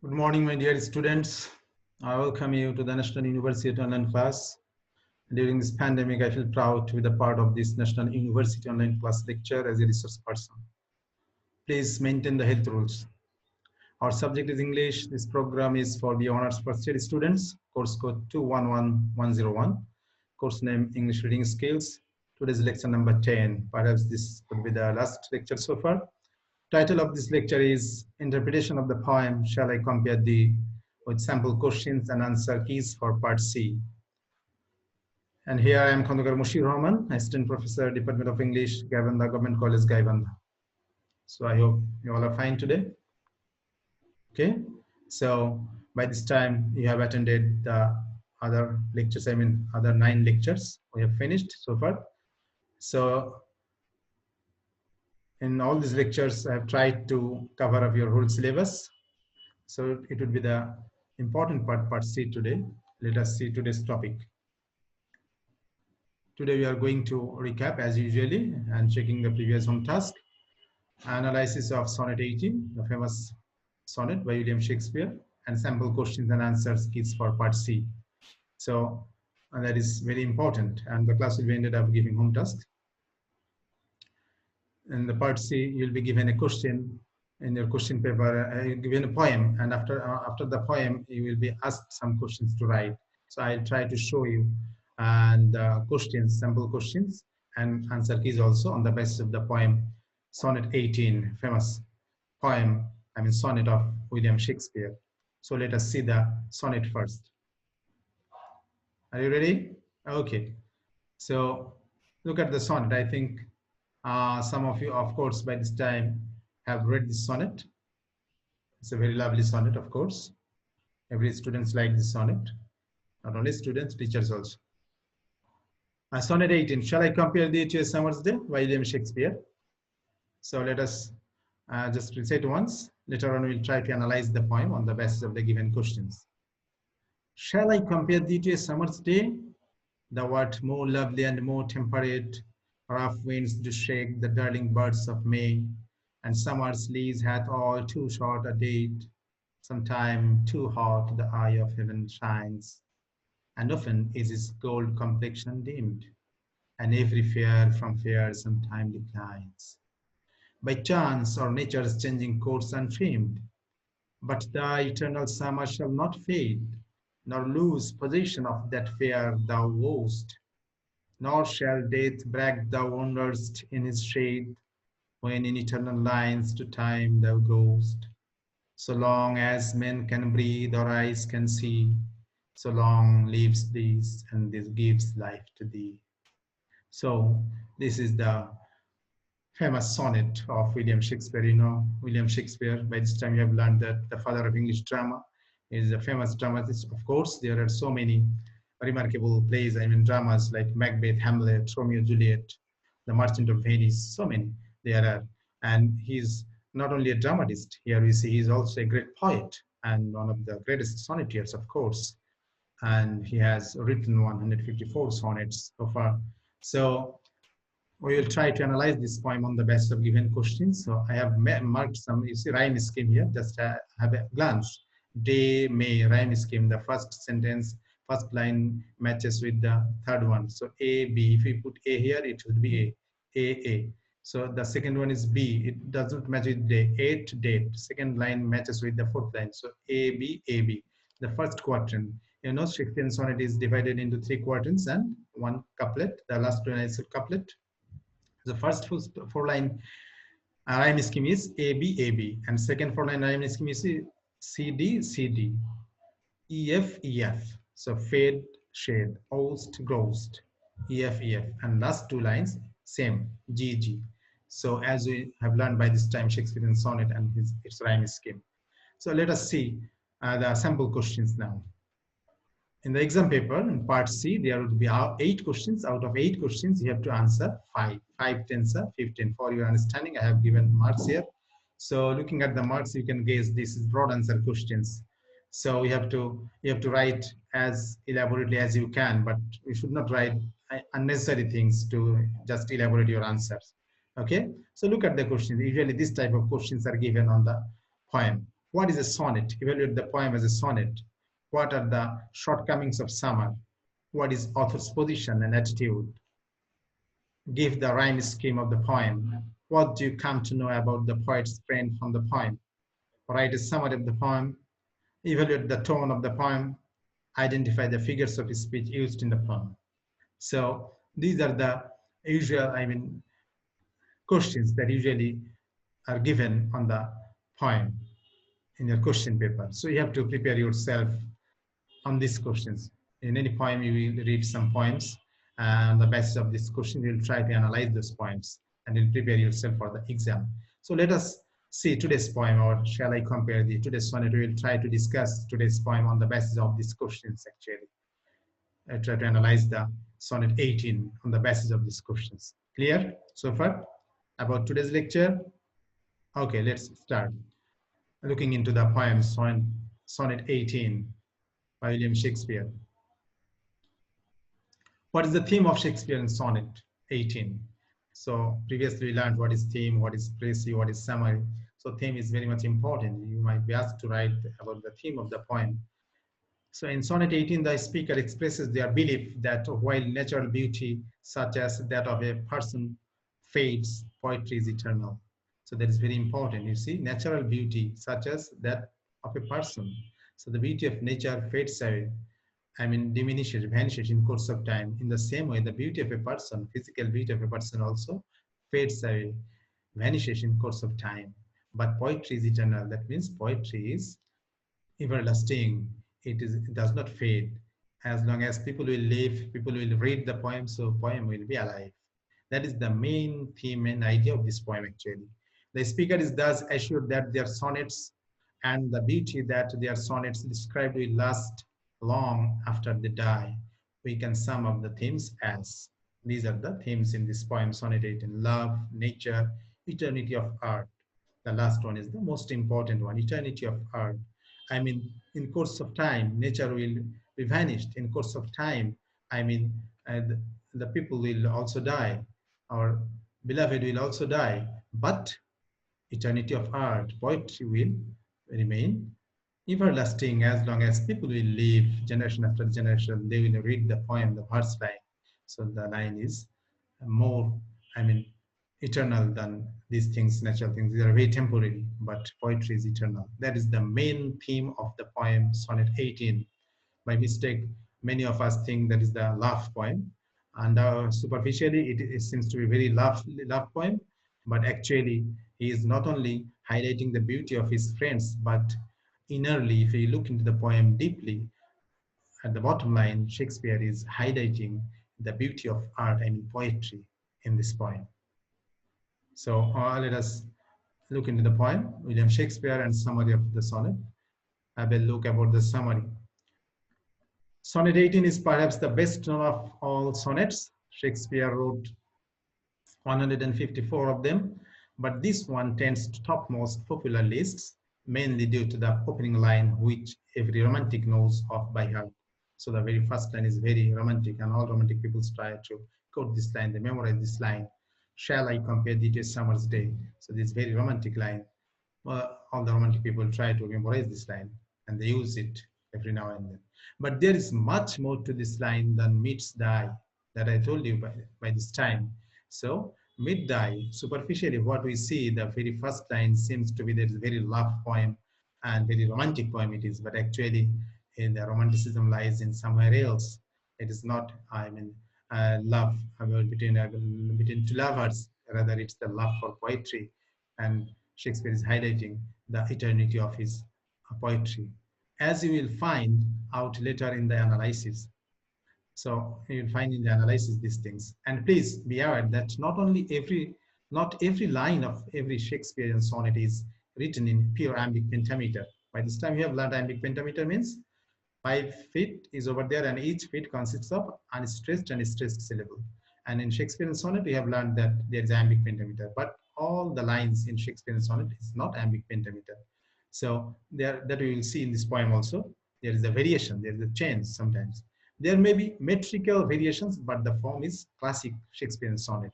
Good morning, my dear students. I welcome you to the National University Online Class. During this pandemic, I feel proud to be the part of this National University Online Class lecture as a resource person. Please maintain the health rules. Our subject is English. This program is for the honors first year students. Course code 211101. Course name English Reading Skills. Today's lecture number 10. Perhaps this could be the last lecture so far. Title of this lecture is Interpretation of the Poem Shall I Compare Thee with Sample Questions and Answer Keys for Part C. And here I am Khandakar Mushir Rahman, Assistant Professor, Department of English, Gaibandha Government College, Gaibandha. So I hope you all are fine today. Okay, so by this time you have attended the other lectures, other 9 lectures we have finished so far. So in all these lectures, I have tried to cover up your whole syllabus. So it would be the important part C today. Let us see today's topic. Today we are going to recap as usually and checking the previous home task. Analysis of Sonnet 18, the famous sonnet by William Shakespeare, and sample questions and answers keys for part C. So that is very important, and the class will be ended up giving home task. In the part C, you'll be given a question in your question paper, given a poem, and after the poem, you will be asked some questions to write. So I'll try to show you and questions, sample questions, and answer keys also on the basis of the poem Sonnet 18, famous poem, sonnet of William Shakespeare. So let us see the sonnet first. Are you ready? Okay. So look at the sonnet. I think some of you, of course, by this time have read this sonnet. It's a very lovely sonnet, of course. Every students like this sonnet. Not only students, teachers also. Sonnet 18. Shall I compare thee to a summer's day? William Shakespeare. So let us just recite once. Later on, we'll try to analyze the poem on the basis of the given questions. Shall I compare thee to a summer's day? Thou art more lovely and more temperate. Rough winds do shake the darling birds of May, and summer's lease hath all too short a date. Sometime too hot the eye of heaven shines, and often is his gold complexion dimmed, and every fair from fair sometime declines. By chance or nature's changing course unfamed, but thy eternal summer shall not fade, nor lose possession of that fair thou wast. Nor shall death brag thou wanderest in his shade, when in eternal lines to time thou goest. So long as men can breathe or eyes can see, so long lives this, and this gives life to thee. So this is the famous sonnet of William Shakespeare. You know, William Shakespeare, by this time you have learned that the father of English drama is a famous dramatist. Of course, there are so many remarkable plays, dramas like Macbeth, Hamlet, Romeo, Juliet, The Merchant of Venice, so many there are. And he's not only a dramatist, here we see he's also a great poet and one of the greatest sonnetiers, of course. And he has written 154 sonnets so far. So we will try to analyze this poem on the basis of given questions. So I have marked some, you see, rhyme scheme here, just have a glance. Day, May, rhyme scheme, the first sentence, first line matches with the third one. So A, B, if we put A here, it would be A. So the second one is B, it doesn't match with day, 8, date. Second line matches with the fourth line. So A, B, the first quatrain. You know, Shakespearean sonnet is divided into 3 quatrains and 1 couplet. The last one is a couplet. The first 4 line rhyme scheme is A, B, and second 4 line rhyme scheme is C, D, E, F. So fade, shade, oust, ghost, E, F, and last 2 lines same, G. So as we have learned by this time, Shakespearean sonnet and its rhyme scheme. So let us see the sample questions now. In the exam paper, in part C, there would be 8 questions. Out of 8 questions, you have to answer 5. 5 tens are 15. For your understanding, I have given marks here. So looking at the marks, you can guess this is broad answer questions. So you have to write as elaborately as you can, but you should not write unnecessary things to just elaborate your answers. Okay. So look at the questions. Usually, this type of questions are given on the poem. What is a sonnet? Evaluate the poem as a sonnet. What are the shortcomings of summer? What is author's position and attitude? Give the rhyme scheme of the poem. What do you come to know about the poet's friend from the poem? Write a summary of the poem. Evaluate the tone of the poem. Identify the figures of speech used in the poem. So these are the usual, questions that usually are given on the poem in your question paper. So you have to prepare yourself on these questions. In any poem, you will read some poems, and on the basis of this question, you'll try to analyze those poems and you'll prepare yourself for the exam. So let us see today's poem, or shall I compare the today's sonnet? We will try to discuss today's poem on the basis of these questions actually. I try to analyze the sonnet 18 on the basis of these questions. Clear so far about today's lecture? Okay, let's start looking into the poem Sonnet 18 by William Shakespeare. What is the theme of Shakespeare in Sonnet 18? So previously we learned what is theme, what is précis, what is summary. So theme is very much important. You might be asked to write about the theme of the poem. So in Sonnet 18, the speaker expresses their belief that while natural beauty, such as that of a person, fades, poetry is eternal. So that is very important. You see, natural beauty, such as that of a person. So the beauty of nature fades away. Diminishes, vanishes in course of time. In the same way, the beauty of a person, physical beauty of a person also fades away, vanishes in course of time. But poetry is eternal. That means poetry is everlasting. It does not fade. As long as people will live, people will read the poem, so poem will be alive. That is the main theme and idea of this poem actually. The speaker is thus assured that their sonnets and the beauty that their sonnets described will last long after they die. We can sum up the themes as, these are the themes in this poem, Sonnet 18: love, nature, eternity of art. The last one is the most important one, eternity of art. In course of time, nature will be vanished. In course of time, the people will also die. Our beloved will also die. But eternity of art, poetry will remain everlasting as long as people will live, generation after generation. They will read the poem, the verse line. So the line is more, eternal than these things, natural things. These are very temporary, but poetry is eternal. That is the main theme of the poem, Sonnet 18. By mistake, many of us think that is the love poem, and superficially, it seems to be very love poem, but actually, he is not only highlighting the beauty of his friends, but innerly, if you look into the poem deeply, at the bottom line, Shakespeare is highlighting the beauty of art, poetry in this poem. So let us look into the poem, William Shakespeare, and summary of the sonnet. I will look about the summary. Sonnet 18 is perhaps the best known of all sonnets. Shakespeare wrote 154 of them, but this one tends to topmost popular lists, mainly due to the opening line, which every romantic knows of by heart. So the very first line is very romantic, and all romantic people try to quote this line, they memorize this line. Shall I compare thee to a summer's day? So this very romantic line. Well, all the romantic people try to memorize this line, and they use it every now and then. But there is much more to this line than meets the eye that I told you by this time. So meet the eye, superficially what we see, the very first line seems to be that it's a very love poem and very romantic poem it is, but actually in the romanticism lies in somewhere else. It is not, love between two lovers, rather it's the love for poetry, and Shakespeare is highlighting the eternity of his poetry, as you will find out later in the analysis. So you will find in the analysis these things. And please be aware that not every line of every Shakespearean sonnet is written in pure iambic pentameter. By this time you have learned iambic pentameter means 5 feet is over there, and each feet consists of unstressed and stressed syllable. And in Shakespearean sonnet, we have learned that there is iambic pentameter, but all the lines in Shakespearean sonnet is not iambic pentameter. So there, that we will see in this poem also, there is a variation, there is a change sometimes. There may be metrical variations, but the form is classic Shakespearean sonnet.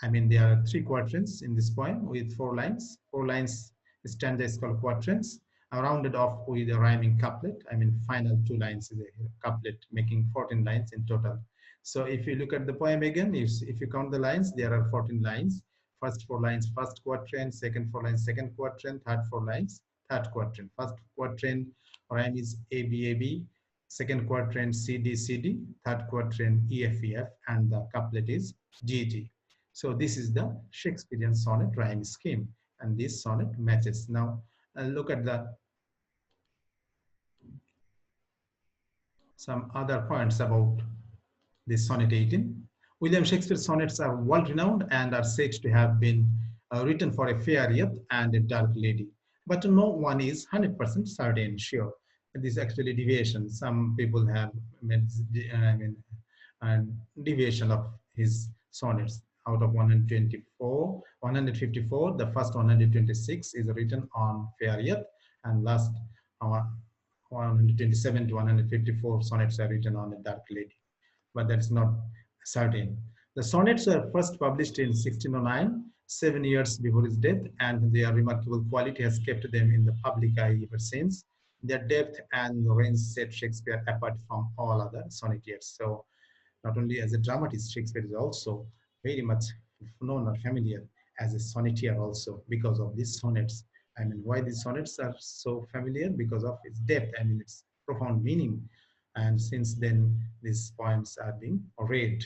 There are 3 quatrains in this poem with 4 lines. 4 lines stanza is called quatrains. rounded off with a rhyming couplet. I mean, final two lines is a couplet, making 14 lines in total. So if you look at the poem again, if you count the lines, there are 14 lines. First four lines, first quatrain, second four lines, second quatrain, third four lines, third quatrain. First quatrain rhyme is A, B, A, B. Second quatrain, C, D, C, D. Third quatrain, E, F, E, F. And the couplet is G, G. So this is the Shakespearean sonnet rhyme scheme. And this sonnet matches. Now, look at the some other points about this sonnet 18. William Shakespeare's sonnets are world-renowned and are said to have been written for a fair youth and a dark lady. But no one is 100% certain, sure. This is actually deviation. Some people have made, deviation of his sonnets. Out of 154, the first 126 is written on fair youth, and last 127 to 154 sonnets are written on a dark lady, but that's not certain. The sonnets were first published in 1609, 7 years before his death, and their remarkable quality has kept them in the public eye ever since. Their depth and range set Shakespeare apart from all other sonnetiers. So not only as a dramatist, Shakespeare is also very much known or familiar as a sonneteer also because of these sonnets. I mean, why these sonnets are so familiar? Because of its depth, I mean, its profound meaning. And since then, these poems are being read.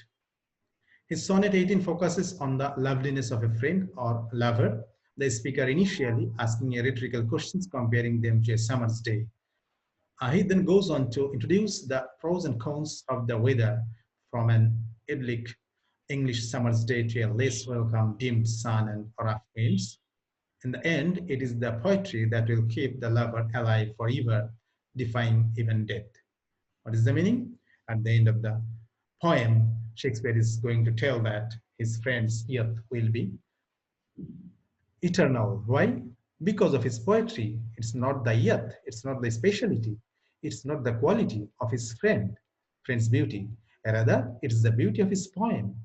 His sonnet 18 focuses on the loveliness of a friend or lover, the speaker initially asking a rhetorical questions, comparing them to a summer's day. He then goes on to introduce the pros and cons of the weather, from an idyllic English summer's day to a less welcome dimmed sun and rough winds. In the end, it is the poetry that will keep the lover alive forever, defying even death. What is the meaning? At the end of the poem, Shakespeare is going to tell that his friend's youth will be eternal. Why? Because of his poetry. It's not the youth, it's not the speciality, it's not the quality of his friend's beauty. Rather, it's the beauty of his poem.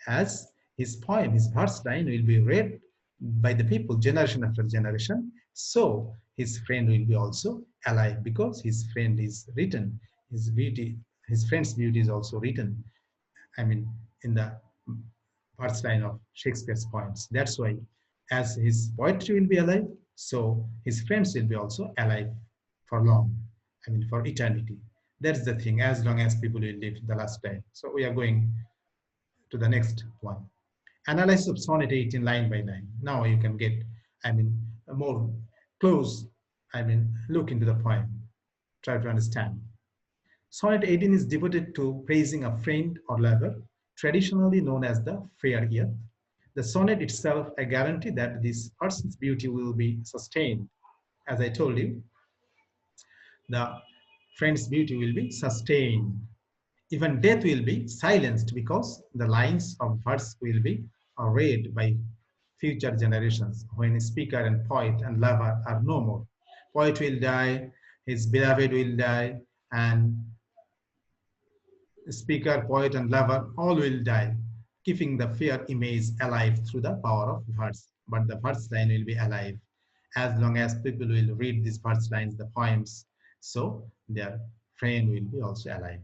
As his poem, his verse line will be read by the people generation after generation, so his friend will be also alive because his friend is written. His beauty, his friend's beauty is also written, I mean, in the first line of Shakespeare's poems. That's why, as his poetry will be alive, so his friends will be also alive for long, I mean, for eternity. That's the thing, as long as people will live the last time. So we are going to the next one. Analysis of sonnet 18 line by line. Now you can get, I mean, a more close, I mean, look into the poem, try to understand. Sonnet 18 is devoted to praising a friend or lover, traditionally known as the fair youth. The sonnet itself a guarantee that this person's beauty will be sustained. As I told you, the friend's beauty will be sustained. Even death will be silenced because the lines of verse will be read by future generations when speaker and poet and lover are no more. Poet will die, his beloved will die, and speaker, poet, and lover all will die, keeping the fair image alive through the power of verse. But the verse line will be alive as long as people will read these verse lines, the poems, so their friend will be also alive.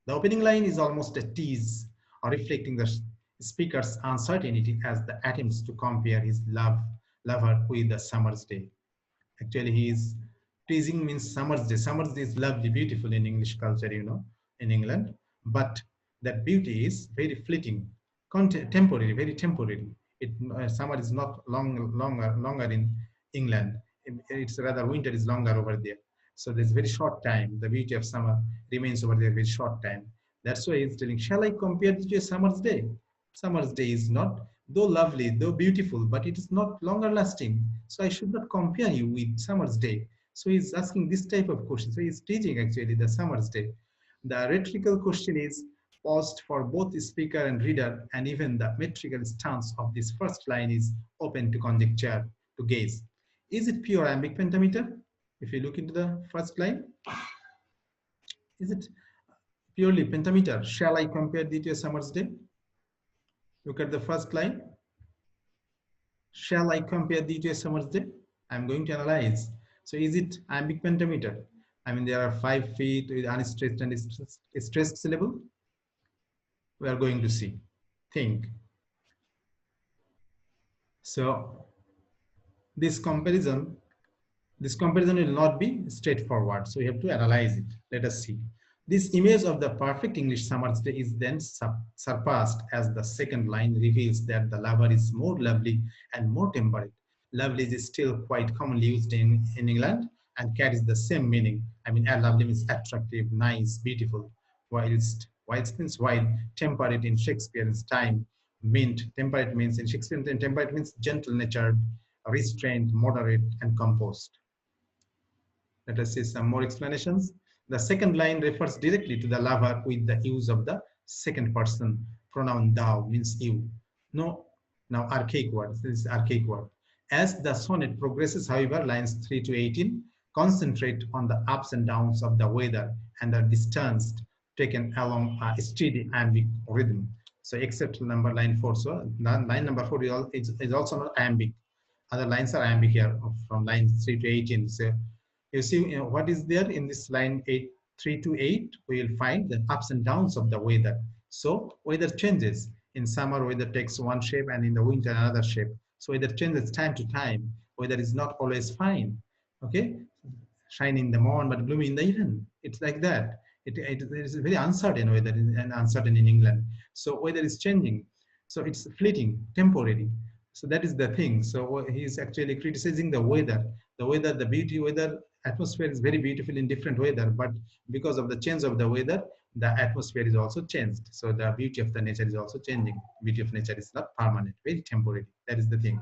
The opening line is almost a tease, or reflecting the speaker's uncertainty as the attempts to compare his lover with the summer's day. Actually, he is teasing means summer's day. Summer's day is lovely, beautiful in English culture, you know, in England. But that beauty is very fleeting, temporary, very temporary. Summer is not longer in England. It's rather winter is longer over there. So there's very short time. The beauty of summer remains over there very short time. That's why he's telling, shall I compare this to a summer's day? Summer's day is not, though lovely, though beautiful, but it is not longer lasting. So I should not compare you with summer's day. So he's asking this type of question. So he's teaching actually the summer's day. The rhetorical question is paused for both the speaker and reader, and even the metrical stance of this first line is open to conjecture, to gaze. Is it pure iambic pentameter? If you look into the first line, is it purely pentameter? Shall I compare thee to a summer's day? Look at the first line. Shall I compare thee to a summer's day? I'm going to analyze So is it iambic pentameter? I mean, there are 5 feet with unstressed and stressed syllable. We are going to see. Think. So this comparison will not be straightforward. So we have to analyze it. Let us see. This image of the perfect English summer's day is then surpassed as the second line reveals that the lover is more lovely and more temperate. Lovely is still quite commonly used in England and carries the same meaning. I mean, lovely means attractive, nice, beautiful, while temperate in Shakespeare's time temperate means in Shakespeare's time, temperate means gentle-natured, restrained, moderate, and composed. Let us see some more explanations. The second line refers directly to the lover with the use of the second person pronoun thou means you. No, now archaic word. This is archaic word. As the sonnet progresses, however, lines 3 to 18 concentrate on the ups and downs of the weather and are distanced, taken along a steady iambic rhythm. So except line 4. So line number 4 is also not iambic. Other lines are iambic here from lines 3 to 18. So you see, what is there in this line 3 to 8? We will find the ups and downs of the weather. So weather changes. In summer, weather takes one shape, and in the winter, another shape. So weather changes time to time. Weather is not always fine. Okay, shine in the morning, but gloomy in the evening. It's like that. It is very uncertain weather and uncertain in England. So weather is changing. So it's fleeting, temporary. So that is the thing. So he's actually criticizing the weather. The beauty weather, atmosphere is very beautiful in different weather, but because of the change of the weather, the atmosphere is also changed. So the beauty of the nature is also changing. Beauty of nature is not permanent, very temporary. That is the thing.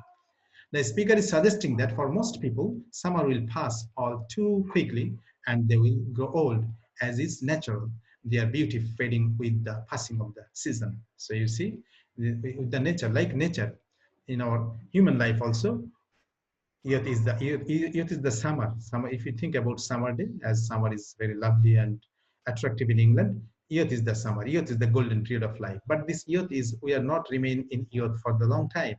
The speaker is suggesting that for most people, summer will pass all too quickly and they will grow old, as is natural, their beauty fading with the passing of the season. So you see, the nature, like nature, in our human life also, youth is the summer. Summer, if you think about summer day, as summer is very lovely and attractive in England, youth is the summer. Youth is the golden period of life. But this youth is, we are not remain in youth for the long time.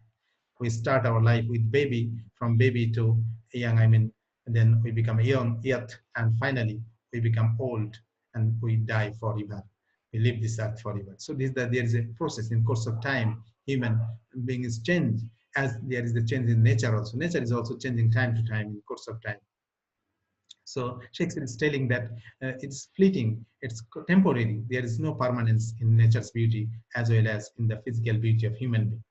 We start our life with baby, from baby to young, I mean, and then we become young, youth, and finally we become old and we die forever. We live this earth forever. So there is a process in course of time. Human beings change as there is the change in nature also. Nature is also changing time to time in course of time. So Shakespeare is telling that it's fleeting, it's temporary. There is no permanence in nature's beauty as well as in the physical beauty of human being.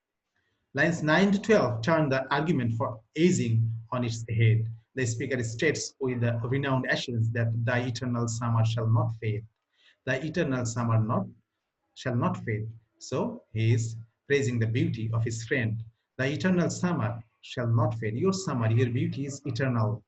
Lines 9 to 12 turn the argument for aging on its head. The speaker states with a renowned assurance that the eternal summer shall not fade. The eternal summer shall not fade. So he is praising the beauty of his friend. The eternal summer shall not fade. Your summer, your beauty is eternal,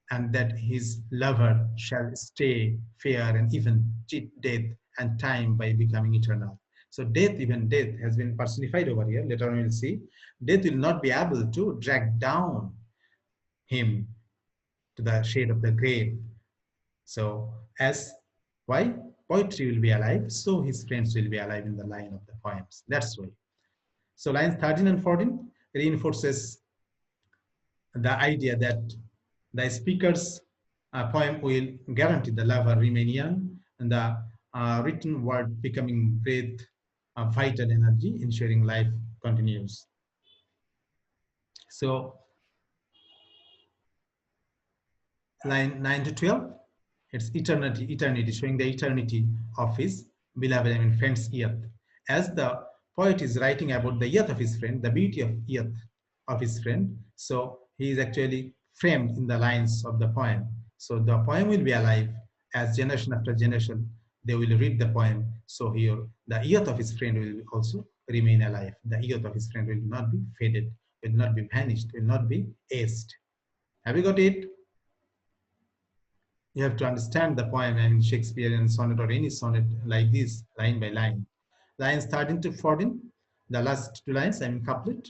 and that his lover shall stay fair and even cheat death and time by becoming eternal. So death, even death, has been personified over here. Later on we'll see. Death will not be able to drag down him to the shade of the grave. So as why? Poetry will be alive, so his friends will be alive in the line of the poems. That's why. So lines 13 and 14 reinforces the idea that the speaker's poem will guarantee the lover remain young and the written word becoming breath, vital energy, ensuring life continues. So line 9 to 12, it's eternity, showing the eternity of his beloved, I mean, friend's youth. As the poet is writing about the youth of his friend, the beauty of youth of his friend, so he is actually framed in the lines of the poem. So the poem will be alive as generation after generation, they will read the poem. So here, the youth of his friend will also remain alive. The youth of his friend will not be faded, will not be vanished, will not be aged. Have you got it? You have to understand the poem and Shakespearean sonnet or any sonnet like this, line by line. Lines 13 to 14, the last two lines, I mean couplet,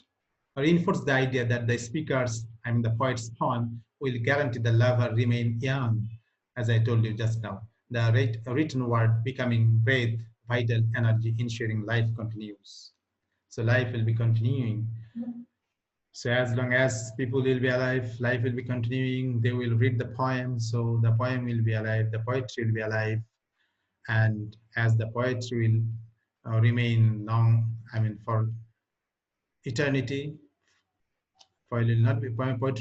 reinforce the idea that the speaker's, I mean the poet's poem will guarantee the lover remain young, as I told you just now. The written word becoming breath, vital energy, ensuring life continues. So life will be continuing. So as long as people will be alive, life will be continuing. They will read the poem, so the poem will be alive, the poetry will be alive, and as the poetry will remain long, I mean for eternity, poetry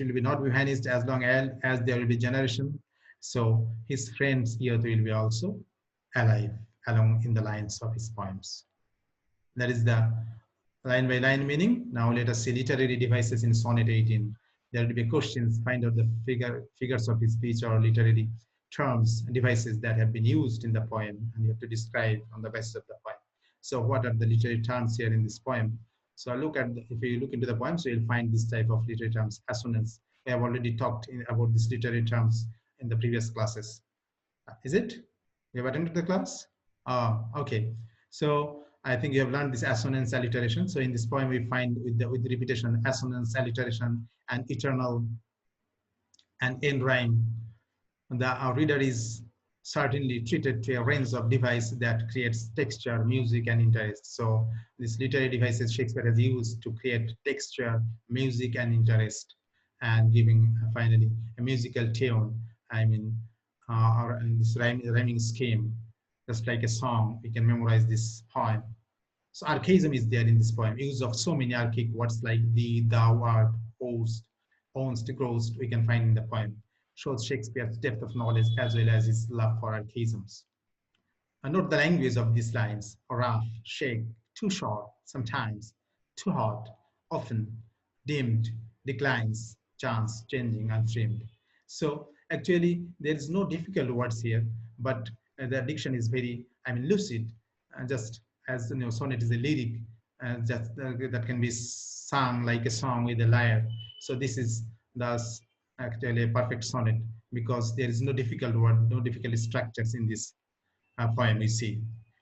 will be not be vanished as long as there will be generation. So his friends here will be also alive along in the lines of his poems. That is the line by line meaning. Now let us see literary devices in sonnet 18. There will be questions, find out the figures of speech or literary terms, devices that have been used in the poem, and you have to describe on the basis of the poem. So what are the literary terms here in this poem? So look at if you look into the poem, so you'll find this type of literary terms, assonance. We have already talked about these literary terms in the previous classes. Is it? You have attended the class? Okay. So I think you have learned this assonance alliteration. So in this poem, we find with repetition, assonance, alliteration, and eternal and end rhyme. The reader is certainly treated to a range of device that creates texture, music, and interest. So these literary devices Shakespeare has used to create texture, music, and interest, and giving finally a musical tune. I mean, or this rhyming scheme, just like a song, we can memorize this poem. So archaism is there in this poem. Use of so many archaic words like thee, thou, art, host, ownst, grossed, we can find in the poem. Shows Shakespeare's depth of knowledge as well as his love for archaisms. And note the language of these lines: rough, shake, too short, sometimes, too hot, often, dimmed, declines, chance, changing, untrimmed. So actually, there is no difficult words here, but the diction is very, I mean, lucid, just as you know, sonnet is a lyric, that can be sung like a song with a lyre. So this is thus actually a perfect sonnet because there is no difficult word, no difficult structures in this poem we see.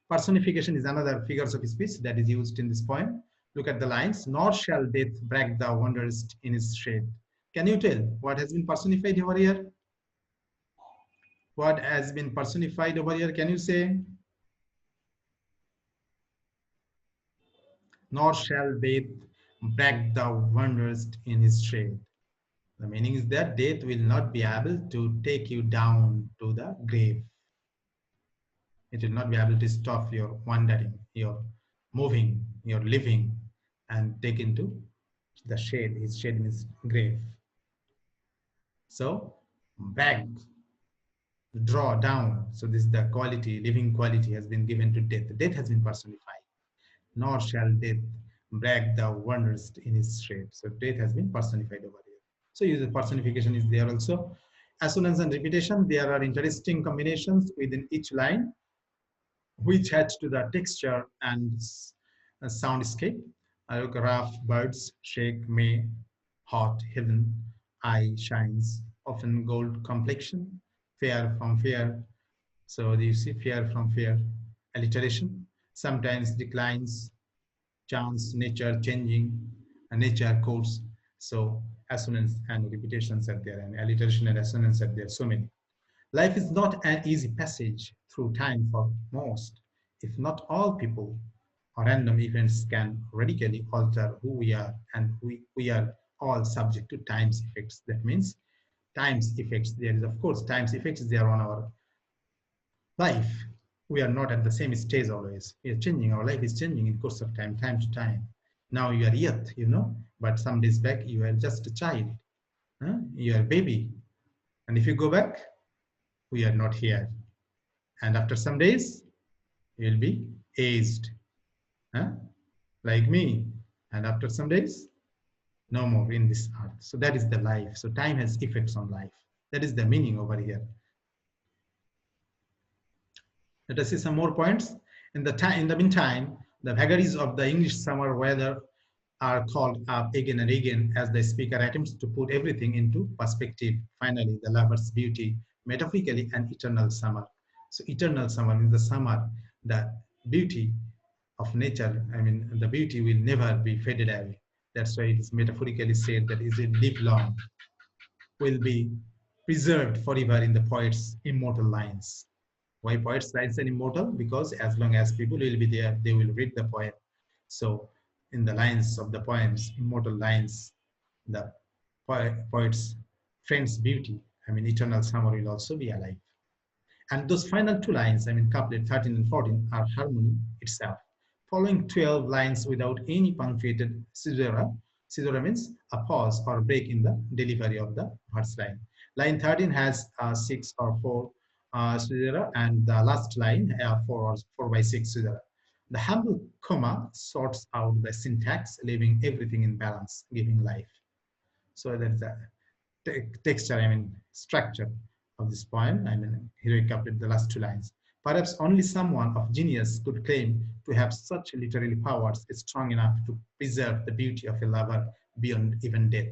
Personification is another figures of speech that is used in this poem. Look at the lines. Nor shall death break thou wanderest in his shade. Can you tell what has been personified over here? What has been personified over here? Can you say? Nor shall death break thou wanderest in his shade. The meaning is that death will not be able to take you down to the grave. It will not be able to stop your wandering, your moving, your living, and take into the shade. His shade means grave. So back, draw down. So this is the quality, living quality has been given to death. Death has been personified. Nor shall death break the wanderest in his shade. So death has been personified over here. So use of personification is there also. Assonance and repetition, there are interesting combinations within each line, which adds to the texture and soundscape. Rough, birds, shake, may, hot, heaven, eye, shines, often gold complexion, fair from fair. So you see fair from fair, alliteration, sometimes declines, chance, nature, changing, nature, course. So assonance and repetitions are there, and alliteration and assonance are there, so many. Life is not an easy passage through time for most, if not all people, or random events can radically alter who we are, and we are all subject to time's effects. That means time's effects. There is, of course, time's effects there on our life. We are not at the same stage always. We are changing. Our life is changing in course of time to time. Now you are youth, you know, but some days back you are just a child. Huh? You are a baby. And if you go back, we are not here. And after some days, you will be aged, huh? Like me. And after some days, no more in this earth. So that is the life. So time has effects on life. That is the meaning over here. Let us see some more points. In the meantime, the vagaries of the English summer weather are called up again and again as the speaker attempts to put everything into perspective. Finally, the lover's beauty, metaphorically an eternal summer. So eternal summer is the summer, the beauty of nature. I mean, the beauty will never be faded away. That's why it is metaphorically said that it will live long, will be preserved forever in the poet's immortal lines. Why poets' lines are immortal? Because as long as people will be there, they will read the poem. So in the lines of the poems, immortal lines the poet's friend's beauty, eternal summer will also be alive. And those final two lines, couplet 13 and 14, are harmony itself. Following 12 lines without any punctuated caesura, caesura means a pause or break in the delivery of the verse line. Line 13 has 6 or 4 caesura, and the last line 4 by 6 caesura. The humble comma sorts out the syntax, leaving everything in balance, giving life. So that's the texture, structure of this poem. Heroic couplet, the last two lines. Perhaps only someone of genius could claim to have such literary powers strong enough to preserve the beauty of a lover beyond even death.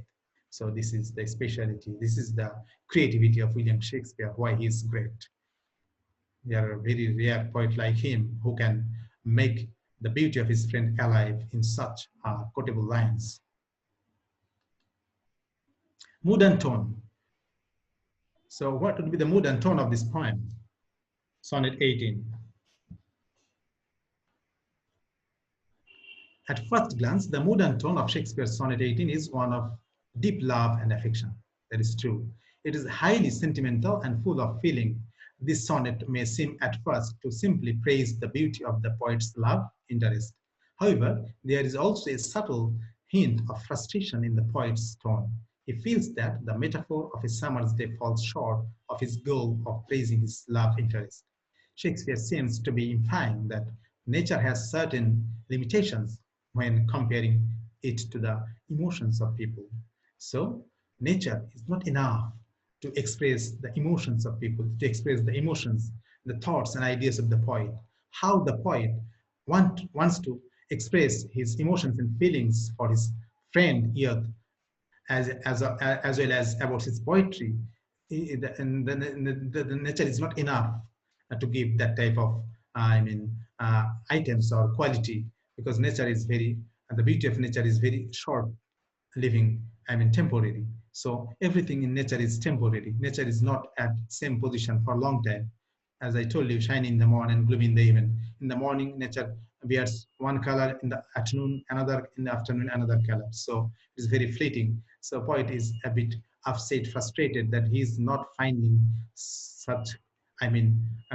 So this is the speciality. This is the creativity of William Shakespeare, why he is great. There are very rare poet like him who can make the beauty of his friend alive in such quotable lines. Mood and tone. So what would be the mood and tone of this poem? Sonnet 18. At first glance, the mood and tone of Shakespeare's Sonnet 18 is one of deep love and affection. That is true. It is highly sentimental and full of feeling. This sonnet may seem at first to simply praise the beauty of the poet's love interest. However, there is also a subtle hint of frustration in the poet's tone. He feels that the metaphor of a summer's day falls short of his goal of praising his love interest. Shakespeare seems to be implying that nature has certain limitations when comparing it to the emotions of people. So, nature is not enough to express the emotions of people, to express the emotions, the thoughts and ideas of the poet. How the poet wants to express his emotions and feelings for his friend Earth, as well as about his poetry, the nature is not enough to give that type of items or quality, because nature is very, the beauty of nature is very short living, temporary. So everything in nature is temporary. Nature is not at same position for a long time. As I told you, shiny in the morning and gloomy in the evening. In the morning, nature wears one color, in the afternoon another, in the afternoon another color. So it's very fleeting. So poet is a bit upset, frustrated that he is not finding such,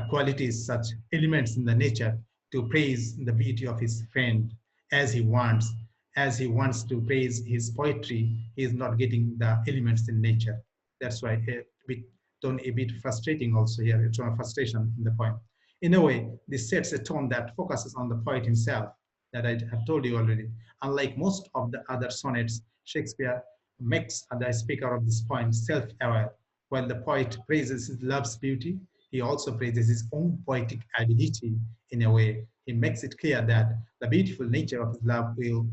qualities, such elements in the nature to praise the beauty of his friend as he wants. As he wants to praise his poetry, he is not getting the elements in nature. That's why a bit frustrating also here. It's a frustration in the poem. In a way, this sets a tone that focuses on the poet himself, that I have told you already. Unlike most of the other sonnets, Shakespeare makes the speaker of this poem self-aware. While the poet praises his love's beauty, he also praises his own poetic ability. In a way, he makes it clear that the beautiful nature of his love will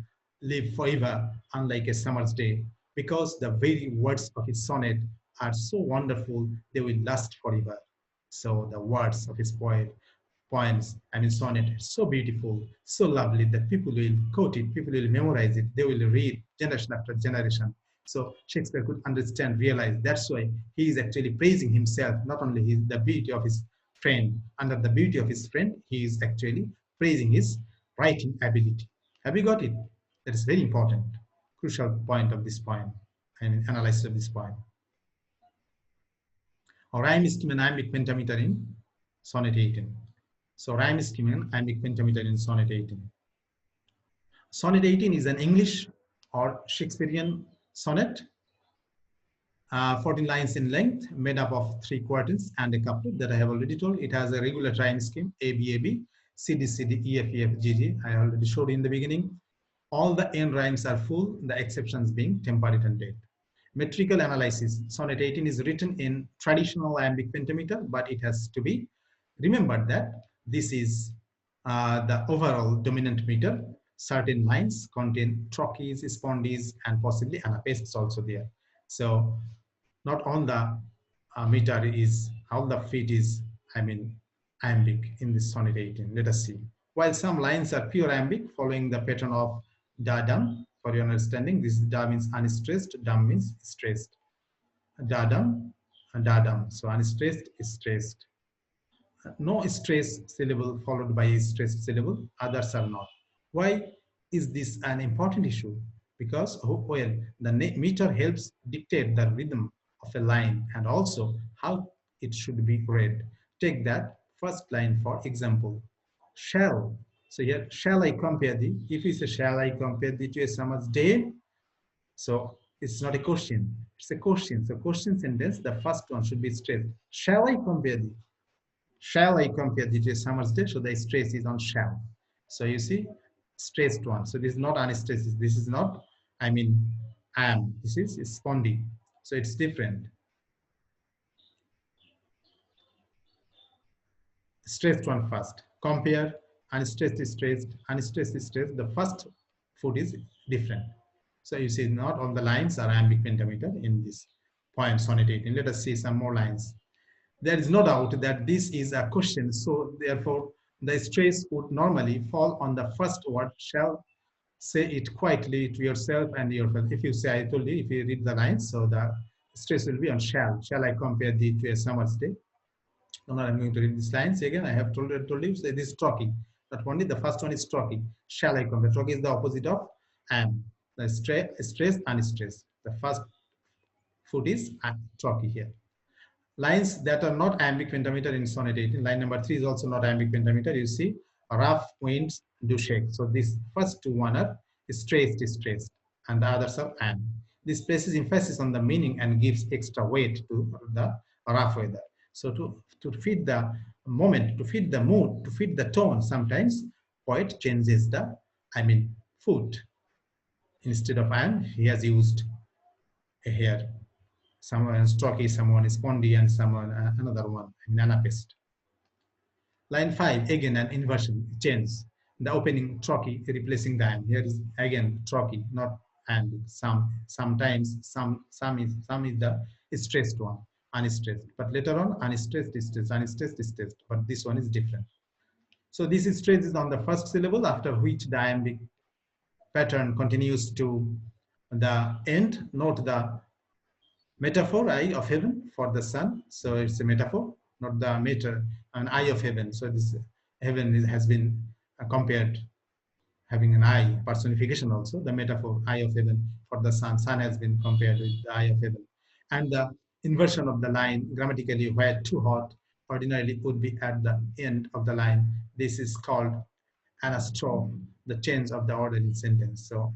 live forever, unlike a summer's day, because the very words of his sonnet are so wonderful, they will last forever. So the words of his poems, sonnet, are so beautiful, so lovely that people will quote it, people will memorize it, they will read generation after generation. So Shakespeare could understand, realize, that's why he is actually praising himself, not only the beauty of his friend. Under the beauty of his friend, he is actually praising his writing ability. Have you got it? That is very important, crucial point of this poem and analysis of this poem. Or rhyme scheme and iambic pentameter in Sonnet 18. So rhyme scheme and iambic pentameter in Sonnet 18. Sonnet 18 is an English or Shakespearean sonnet, 14 lines in length, made up of 3 quatrains and a couplet that I have already told. It has a regular rhyme scheme, A, B, A, B, C, D, C, D, E, F, E, F, G, G. I already showed in the beginning. All the end rhymes are full, the exceptions being temperate and dead. Metrical analysis. Sonnet 18 is written in traditional iambic pentameter, but it has to be remembered that this is the overall dominant meter. Certain lines contain trochees, spondees, and possibly anapescs also there. So not all the meter is, all the feet is, iambic in this Sonnet 18. Let us see. While some lines are pure iambic, following the pattern of da dum, for your understanding, this da means unstressed, dum means stressed. Da dum, da dum. So unstressed is stressed. No stress syllable followed by a stressed syllable, others are not. Why is this an important issue? because well, the meter helps dictate the rhythm of a line and also how it should be read. Take that first line for example. Shall. So here, shall I compare thee? If we say, shall I compare thee to a summer's day? So it's not a question, it's a question. So question sentence, the first one should be stressed. Shall I compare thee? Shall I compare thee to a summer's day? So the stress is on shall. So you see, stressed one. So this is not unstressed. This is not, I mean, am. This is spondy. So it's different. Stressed one first. Compare, unstressed is stressed, unstressed is stressed. The first foot is different. So you see, not all the lines are iambic pentameter in this poem sonnet 18. Let us see some more lines. There is no doubt that this is a question, so therefore the stress would normally fall on the first word. Shall. Say it quietly to yourself and your friends. If you say, I told you, if you read the lines, so the stress will be on shall. Shall I compare thee to a summer's day? No, I'm going to read these lines again. I have told you, so this is talking. But only the first one is talking. Shall I compare? Talking is the opposite of am. The stress and stress. The first foot is talking here. Lines that are not iambic pentameter in sonnet 18. Line number 3 is also not iambic pentameter. You see, rough winds do shake. So these first two one are stressed, and the others are am. This places emphasis on the meaning and gives extra weight to the rough weather. So to fit the moment, to fit the mood, to fit the tone, sometimes poet changes the, foot. Instead of am, he has used a here. Someone is stocky, someone is spondy, and someone another one, anapest. Line 5, again an inversion, change. The opening trochee replacing the am. Here is again trochee, not and. Sometimes some is the stressed one, unstressed. But later on, unstressed is stressed, unstressed is stressed. But this one is different. So this is stress is on the first syllable, after which the iambic pattern continues to the end. Note the metaphor, eye of heaven for the sun. So it's a metaphor, not the meter, an eye of heaven. So this heaven has been compared, having an eye, personification also. The metaphor, eye of heaven for the sun. Sun has been compared with the eye of heaven. And the inversion of the line, grammatically, where too hot ordinarily would be at the end of the line. This is called anastrophe, the change of the order in sentence. So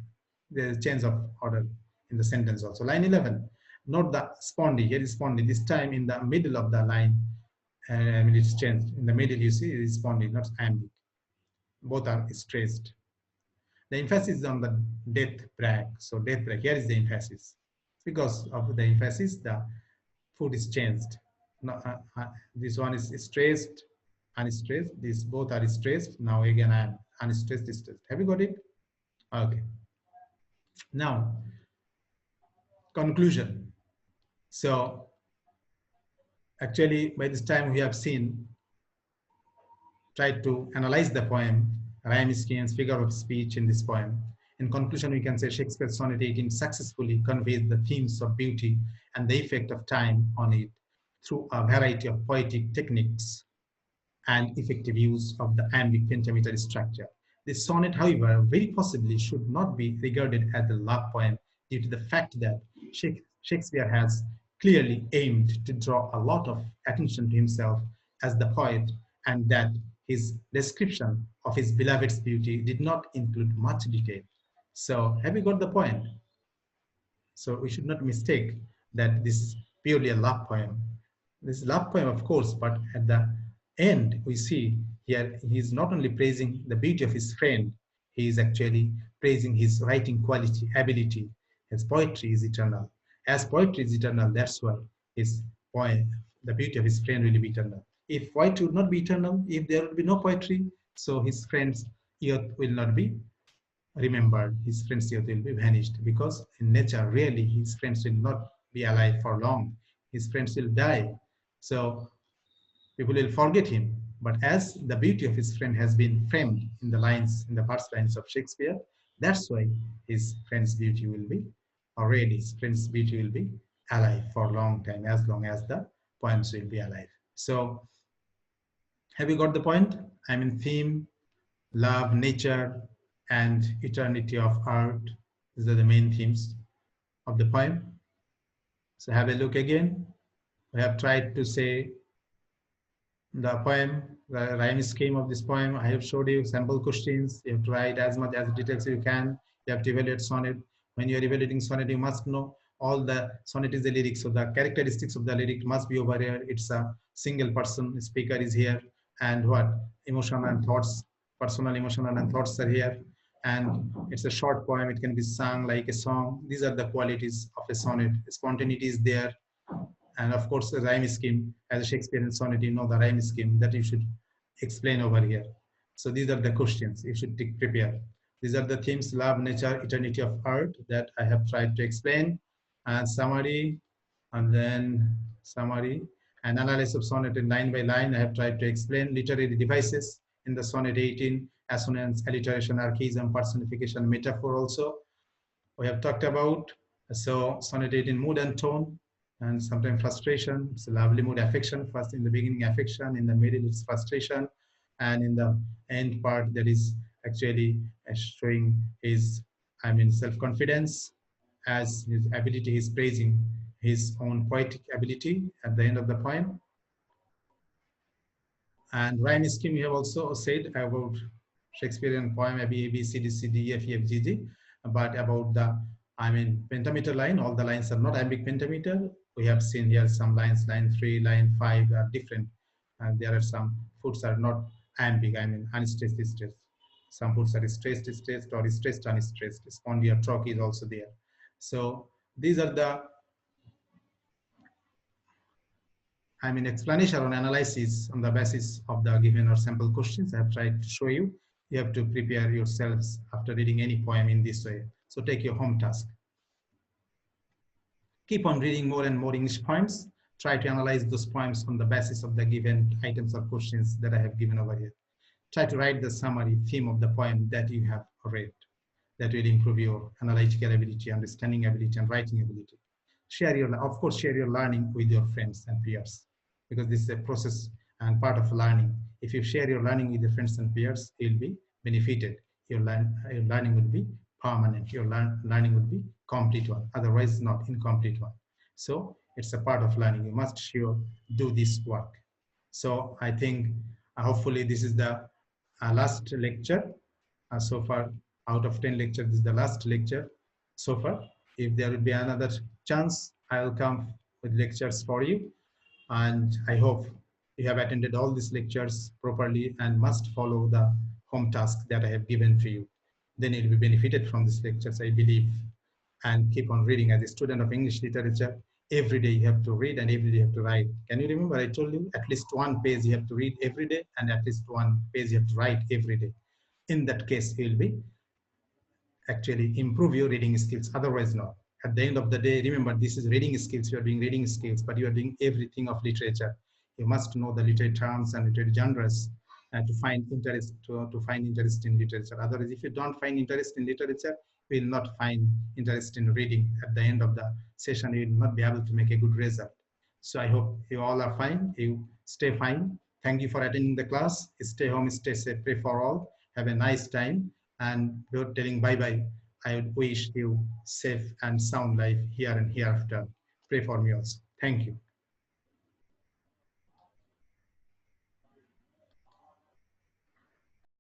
there's change of order in the sentence also. Line 11. Note the spondy. Here is spondy. This time in the middle of the line, it's changed. In the middle, you see, it is spondy, not iambic. Both are stressed. The emphasis is on the death brag. So death brag. Here is the emphasis. Because of the emphasis, the food is changed. No, this one is stressed, unstressed. These both are stressed. Now again, I am unstressed, stressed. Have you got it? Okay. Now, conclusion. So actually, by this time we have seen, tried to analyze the poem, rhyme schemes, figure of speech in this poem. In conclusion, we can say Shakespeare's Sonnet 18 successfully conveys the themes of beauty and the effect of time on it through a variety of poetic techniques and effective use of the iambic pentameter structure. This sonnet, however, very possibly should not be regarded as a love poem due to the fact that Shakespeare has clearly aimed to draw a lot of attention to himself as the poet, and that his description of his beloved's beauty did not include much detail. So have you got the point? So we should not mistake that this is purely a love poem. This is love poem, of course, but at the end, we see here he is not only praising the beauty of his friend, he is actually praising his writing quality, ability. His poetry is eternal. As poetry is eternal, that's why his poem, the beauty of his friend will be eternal. If poetry would not be eternal, if there would be no poetry, so his friend's youth will not be remembered, his friend's youth will be vanished, because in nature, really, his friends will not be alive for long. His friends will die. So people will forget him. But as the beauty of his friend has been framed in the lines, in the first lines of Shakespeare, that's why his friend's beauty will be, already his friend's beauty will be alive for a long time, as long as the poems will be alive. So have you got the point? Theme, love, nature, and eternity of art. These are the main themes of the poem. So have a look again. We have tried to say the poem, the rhyme scheme of this poem. I have showed you sample questions. You have to write as much as details you can. You have to evaluate sonnet. When you are evaluating sonnet, you must know all the sonnet is the lyric. So the characteristics of the lyric must be over here. It's a single person, speaker is here, and what? Emotion and thoughts, personal, emotional, and thoughts are here. And it's a short poem. It can be sung like a song. These are the qualities of a sonnet. Spontaneity is there, and of course the rhyme scheme. As a Shakespearean sonnet, you know the rhyme scheme that you should explain over here. So these are the questions you should prepare. These are the themes: love, nature, eternity of art, that I have tried to explain, and summary, and then summary and analysis of sonnet in line by line. I have tried to explain literary devices in the sonnet 18: assonance, alliteration, archaism, personification, metaphor. Also we have talked about. So sonnet 18, mood and tone, and sometimes frustration. It's a lovely mood, affection. First in the beginning, affection; in the middle, it's frustration; and in the end part, that is actually showing his, I mean, self-confidence, as his ability. He's praising his own poetic ability at the end of the poem. And rhyme scheme, we have also said about Shakespearean poem A, B, C, D, C, D, E, F, E, F, G, G. But about the, I mean, pentameter line, all the lines are not iambic pentameter. We have seen here some lines, line 3, line 5 are different. And there are some foots are not iambic, I mean, unstressed, stressed. Some foots are stressed, stressed, or stressed, unstressed. Spondia troch is also there. So these are the, I mean, explanation or analysis on the basis of the given or sample questions I have tried to show you. You have to prepare yourselves after reading any poem in this way. So take your home task. Keep on reading more and more English poems. Try to analyze those poems on the basis of the given items or questions that I have given over here. Try to write the summary theme of the poem that you have read. That will improve your analytical ability, understanding ability, and writing ability. Share your, of course, share your learning with your friends and peers, because this is a process and part of learning. If you share your learning with your friends and peers, you'll be benefited. Your learning will be permanent. Your learning will be complete one. Otherwise, not incomplete one. So it's a part of learning. You must sure do this work. So I think hopefully this is the last lecture so far. Out of 10 lectures, this is the last lecture so far. If there will be another chance, I will come with lectures for you. And I hope you have attended all these lectures properly and must follow the home task that I have given to you. Then you'll be benefited from these lectures, I believe. And keep on reading. As a student of English literature, every day you have to read and every day you have to write. Can you remember I told you at least one page you have to read every day and at least one page you have to write every day. In that case, you'll be actually improve your reading skills, otherwise not. At the end of the day, remember, this is reading skills. You are doing reading skills, but you are doing everything of literature. You must know the literary terms and literary genres to find interest in literature. Otherwise, if you don't find interest in literature, you will not find interest in reading. At the end of the session, you will not be able to make a good result. So I hope you all are fine. You stay fine. Thank you for attending the class. Stay home, stay safe, pray for all. Have a nice time. And before telling bye-bye, I would wish you safe and sound life here and hereafter. Pray for me also. Thank you.